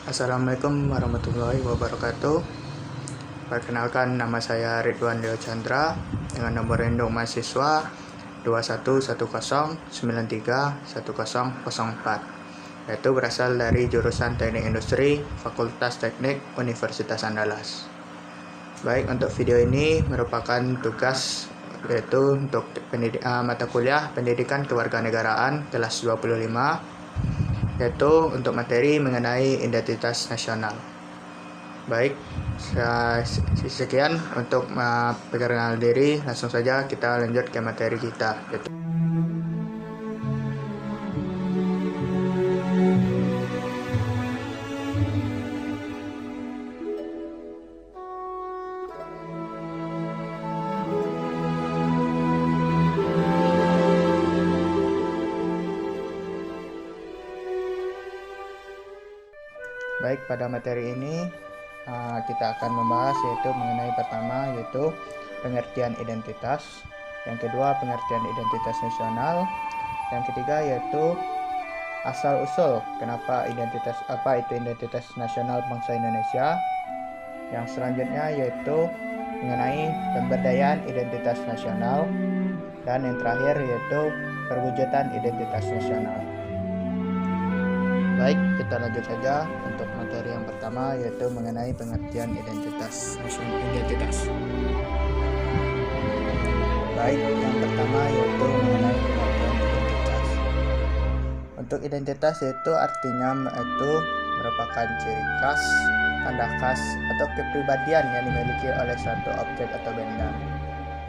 Assalamualaikum warahmatullahi wabarakatuh. Perkenalkan, nama saya Ridwan Leo Chandra dengan nomor induk mahasiswa 2110931004, yaitu berasal dari jurusan Teknik Industri Fakultas Teknik Universitas Andalas. Baik, untuk video ini merupakan tugas yaitu untuk mata kuliah Pendidikan Kewarganegaraan kelas 25, yaitu untuk materi mengenai identitas nasional. Baik, sekian untuk perkenalan diri. Langsung saja kita lanjut ke materi kita. Baik, pada materi ini kita akan membahas mengenai pertama yaitu pengertian identitas, yang kedua pengertian identitas nasional, yang ketiga yaitu asal usul kenapa apa itu identitas nasional bangsa Indonesia, yang selanjutnya yaitu mengenai pemberdayaan identitas nasional, dan yang terakhir yaitu perwujudan identitas nasional. Baik, kita lanjut saja untuk materi yang pertama yaitu mengenai pengertian identitas. Baik, yang pertama yaitu mengenai pengertian identitas. Untuk identitas yaitu artinya merupakan ciri khas, tanda khas atau kepribadian yang dimiliki oleh suatu objek atau benda,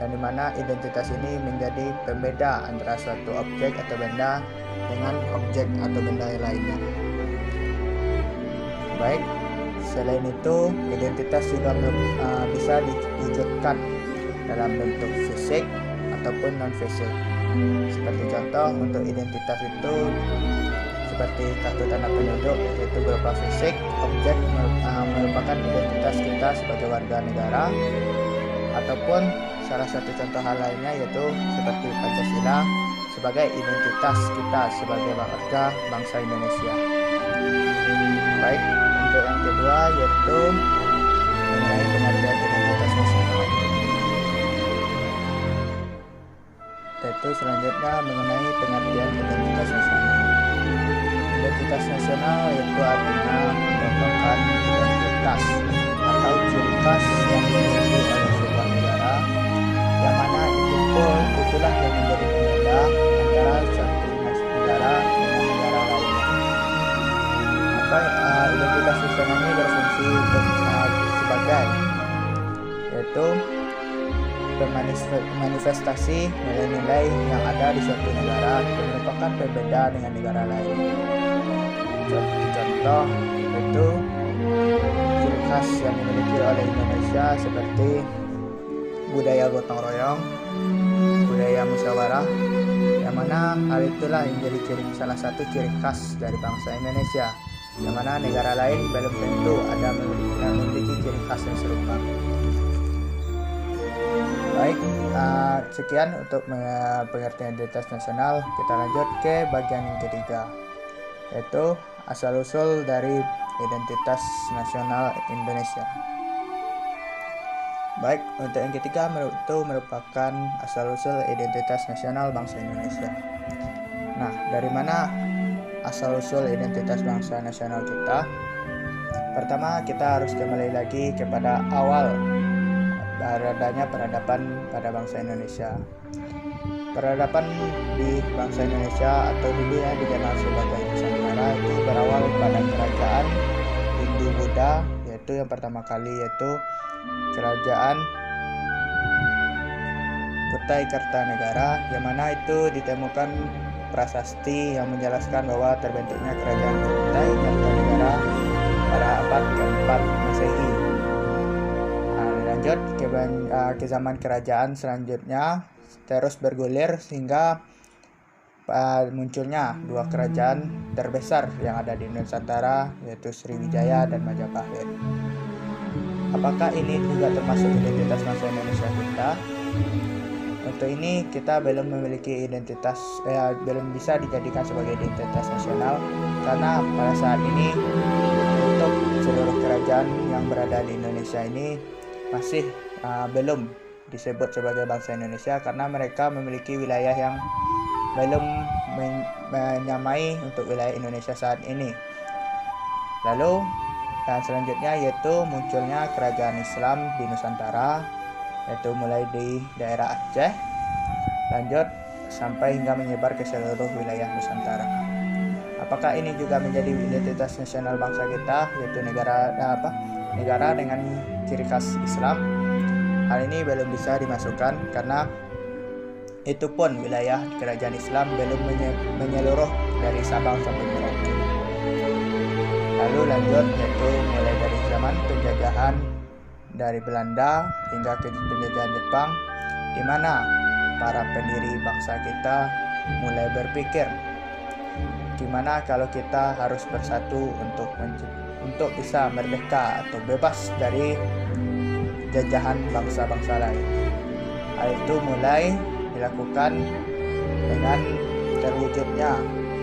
yang dimana identitas ini menjadi pembeda antara suatu objek atau benda dengan objek atau benda lainnya. Baik, selain itu identitas juga bisa diwujudkan dalam bentuk fisik ataupun non fisik. Seperti contoh, untuk identitas itu seperti kartu tanda penduduk, yaitu berupa fisik, objek merupakan identitas kita sebagai warga negara, ataupun salah satu contoh hal lainnya yaitu seperti Pancasila sebagai identitas kita sebagai warga bangsa Indonesia. Baik, untuk yang kedua yaitu mengenai pengertian identitas nasional. Yaitu selanjutnya mengenai pengertian identitas nasional. Identitas nasional yaitu artinya merupakan identitas atau ciri khas yang dimiliki oleh sebuah negara, yang mana itulah yang menjadi pembeda antara suatu negara dengan negara lainnya. Identitas nasional ini berfungsi untuk sebagai yaitu manifestasi nilai-nilai yang ada di suatu negara yang merupakan berbeda dengan negara lain. Contoh yaitu ciri khas yang dimiliki oleh Indonesia seperti budaya gotong royong, budaya musyawarah, yang mana hal itulah yang menjadi salah satu ciri khas dari bangsa Indonesia, yang mana negara lain belum tentu ada yang memiliki ciri khas yang serupa. Baik, sekian untuk pengertian identitas nasional. Kita lanjut ke bagian yang ketiga, yaitu asal-usul dari identitas nasional Indonesia. Baik, untuk yang ketiga itu merupakan asal-usul identitas nasional bangsa Indonesia. Nah, dari mana asal-usul identitas bangsa nasional kita? Pertama, kita harus kembali lagi kepada awal adanya peradaban pada bangsa Indonesia. Peradaban di bangsa Indonesia atau dulu yang dikenal sebagai Nusantara itu berawal pada kerajaan Hindu-Buddha, yaitu yang pertama kali yaitu kerajaan Kutai Kartanegara, yang mana itu ditemukan prasasti yang menjelaskan bahwa terbentuknya kerajaan Kutai Kartanegara pada abad ke-4 Masehi. Lanjut ke zaman kerajaan selanjutnya terus bergulir hingga munculnya dua kerajaan terbesar yang ada di Nusantara, yaitu Sriwijaya dan Majapahit. Apakah ini juga termasuk identitas bangsa Indonesia kita? Untuk ini kita belum memiliki identitas, belum bisa dijadikan sebagai identitas nasional, karena pada saat ini untuk kerajaan yang berada di Indonesia ini masih belum disebut sebagai bangsa Indonesia karena mereka memiliki wilayah yang belum menyamai untuk wilayah Indonesia saat ini. Lalu selanjutnya yaitu munculnya kerajaan Islam di Nusantara, yaitu mulai di daerah Aceh, lanjut sampai hingga menyebar ke seluruh wilayah Nusantara. Apakah ini juga menjadi identitas nasional bangsa kita, yaitu negara dengan ciri khas Islam? Hal ini belum bisa dimasukkan karena itu pun wilayah kerajaan Islam belum menyeluruh dari Sabang sampai Merauke. Lalu lanjut yaitu mulai dari zaman penjajahan dari Belanda hingga ke penjajahan Jepang, di mana para pendiri bangsa kita mulai berpikir gimana kalau kita harus bersatu untuk bisa merdeka atau bebas dari jajahan bangsa-bangsa lain. Hal itu mulai dilakukan dengan terwujudnya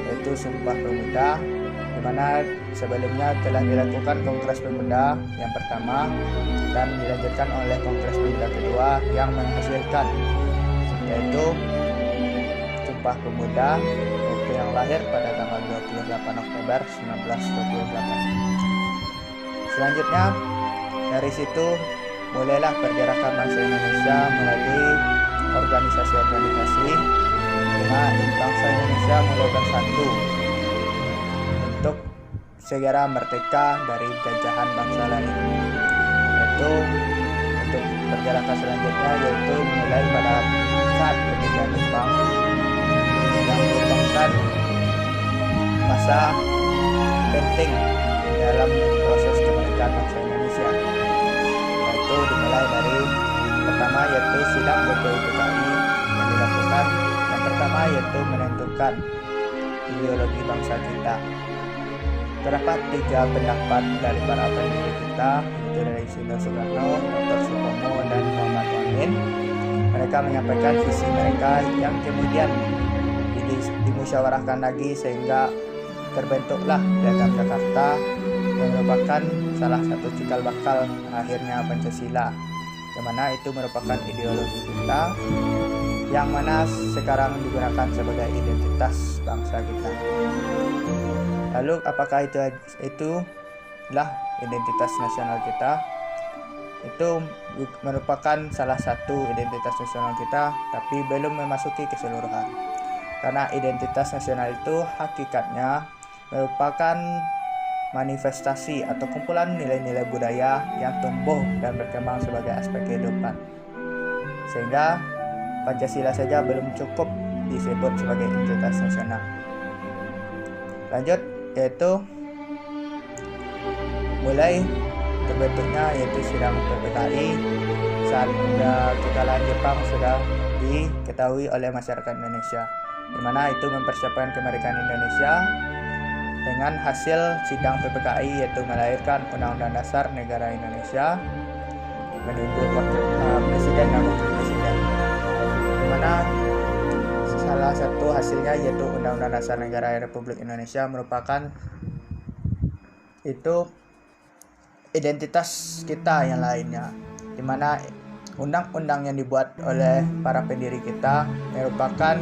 yaitu Sumpah Pemuda, di mana sebelumnya telah dilakukan Kongres Pemuda yang pertama dan dilanjutkan oleh Kongres Pemuda kedua yang menghasilkan yaitu Sumpah Pemuda, yaitu yang lahir pada tanggal 28 Oktober 1928. Selanjutnya dari situ mulailah pergerakan bangsa Indonesia melalui organisasi-organisasi, di mana bangsa Indonesia mulai bersatu untuk segera merdeka dari jajahan bangsa lain. Yaitu untuk pergerakan selanjutnya yaitu mulai pada saat penjajahan Jepang yang merupakan masa penting dalam proses kemerdekaan bangsa Indonesia, yaitu dimulai dari pertama yaitu sidang BPUPKI yang dilakukan. Yang pertama yaitu menentukan ideologi bangsa kita. Terdapat 3 pendapat dari para pendiri kita, yaitu dari Soekarno, Dr. Sutomo, dan Muhammad Amin. Mereka menyampaikan visi mereka yang kemudian dimusyawarahkan lagi sehingga terbentuklah Piagam Jakarta yang merupakan salah satu cikal bakal akhirnya Pancasila, yang mana itu merupakan ideologi kita yang mana sekarang digunakan sebagai identitas bangsa kita. Lalu apakah itulah identitas nasional kita? Itu merupakan salah satu identitas nasional kita, tapi belum memasuki keseluruhan. Karena identitas nasional itu hakikatnya merupakan manifestasi atau kumpulan nilai-nilai budaya yang tumbuh dan berkembang sebagai aspek kehidupan. Sehingga Pancasila saja belum cukup disebut sebagai identitas nasional. Lanjut yaitu mulai terbentuknya yaitu sidang PPKI saat kekalahan Jepang sudah diketahui oleh masyarakat Indonesia, di mana itu mempersiapkan kemerdekaan Indonesia dengan hasil sidang PPKI yaitu melahirkan Undang-Undang Dasar Negara Indonesia, menunjuk presiden dan wakil presiden, di mana salah satu hasilnya yaitu Undang-Undang Dasar Negara Republik Indonesia merupakan itu identitas kita yang lainnya, di mana undang-undang yang dibuat oleh para pendiri kita merupakan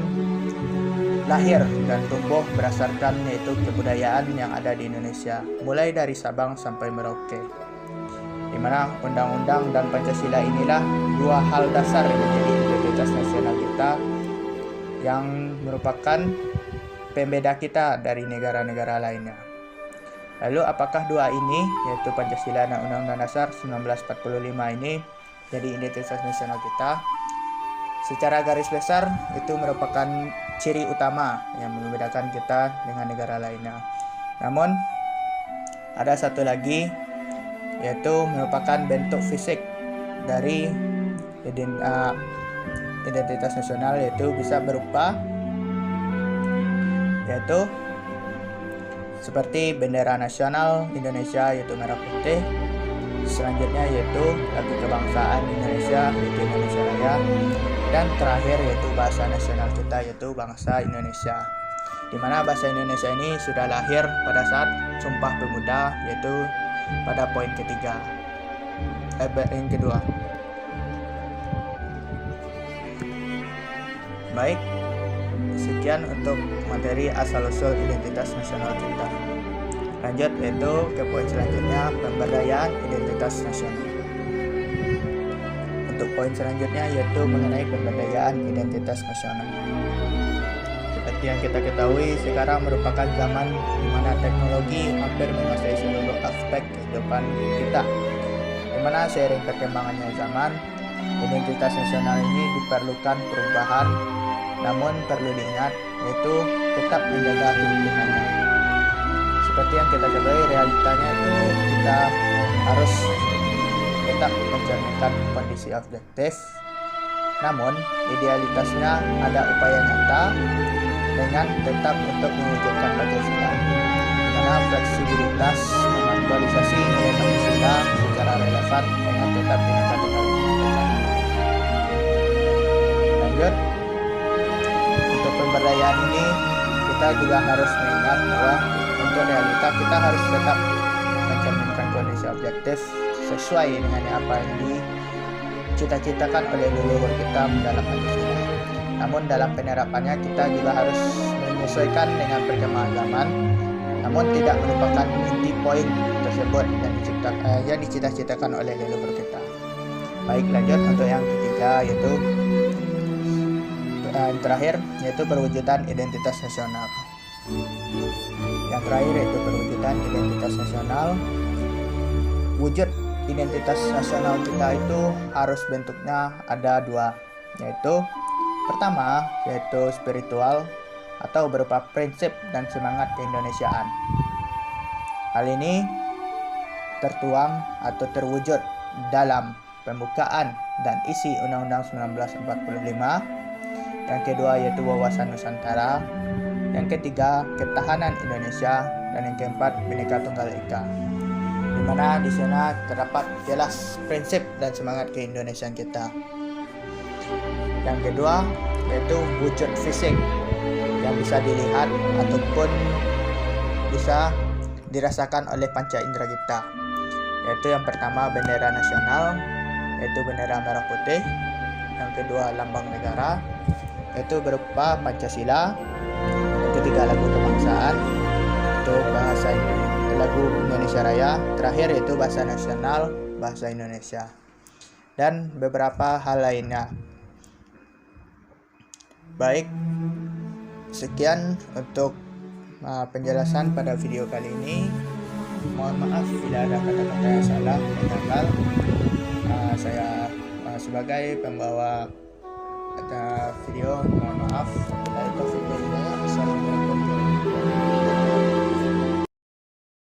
lahir dan tumbuh berdasarkan yaitu kebudayaan yang ada di Indonesia, mulai dari Sabang sampai Merauke, di mana undang-undang dan Pancasila inilah dua hal dasar yang menjadi identitas nasional kita yang merupakan pembeda kita dari negara-negara lainnya. Lalu apakah dua ini, yaitu Pancasila dan Undang-Undang Dasar 1945 ini jadi identitas nasional kita? Secara garis besar itu merupakan ciri utama yang membedakan kita dengan negara lainnya. Namun ada satu lagi, yaitu merupakan bentuk fisik dari identitas nasional, yaitu bisa berupa yaitu seperti bendera nasional Indonesia yaitu merah putih. Selanjutnya yaitu lagu kebangsaan Indonesia yaitu Indonesia Raya, dan terakhir yaitu bahasa nasional kita yaitu bangsa Indonesia, di mana bahasa Indonesia ini sudah lahir pada saat Sumpah Pemuda, yaitu pada poin ketiga. Yang kedua. Baik, sekian untuk materi asal-usul identitas nasional kita. Lanjut yaitu ke poin selanjutnya, pemberdayaan identitas nasional. Untuk poin selanjutnya yaitu mengenai pemberdayaan identitas nasional. Seperti yang kita ketahui, sekarang merupakan zaman di mana teknologi hampir menguasai seluruh aspek kehidupan kita. Di mana seiring perkembangannya zaman, identitas nasional ini diperlukan perubahan, namun perlu diingat yaitu tetap menjaga keutuhannya. Seperti yang kita ketahui, realitanya itu kita harus tetap mencerminkan kondisi objektif, namun idealitasnya ada upaya nyata dengan tetap untuk mewujudkan Pancasila, di mana fleksibilitas mengaktualisasi nilai Pancasila secara relevan dengan tetap dinyatakan. Lanjut, untuk pemberdayaan ini kita juga harus mengingat bahwa untuk realita kita harus tetap mencerminkan kondisi objektif sesuai dengan apa yang dicita-citakan oleh leluhur kita mendalam Pancasila. Namun dalam penerapannya kita juga harus menyesuaikan dengan perkembangan zaman, namun tidak melupakan inti poin tersebut yang dicita-citakan oleh leluhur kita. Baik, lanjut untuk yang ketiga yaitu yang terakhir yaitu perwujudan identitas nasional. Yang terakhir yaitu perwujudan identitas nasional. Wujud identitas nasional kita itu harus bentuknya ada dua, yaitu pertama yaitu spiritual atau berupa prinsip dan semangat keindonesiaan. Hal ini tertuang atau terwujud dalam pembukaan dan isi Undang-Undang 1945. Yang kedua yaitu wawasan Nusantara. Yang ketiga ketahanan Indonesia, dan yang keempat Bhinneka Tunggal Ika. Di mana di sana terdapat jelas prinsip dan semangat keindonesiaan kita. Yang kedua yaitu wujud fisik yang bisa dilihat ataupun bisa dirasakan oleh panca indera kita. Yaitu yang pertama bendera nasional, yaitu bendera merah putih. Yang kedua lambang negara, yaitu berupa Pancasila. Yang ketiga lagu kebangsaan, itu bahasa lagu Indonesia Raya. Terakhir yaitu bahasa nasional, bahasa Indonesia, dan beberapa hal lainnya. Baik, sekian untuk penjelasan pada video kali ini. Mohon maaf bila ada kata-kata yang salah dan janggal. Saya sebagai pembawa video mohon maaf.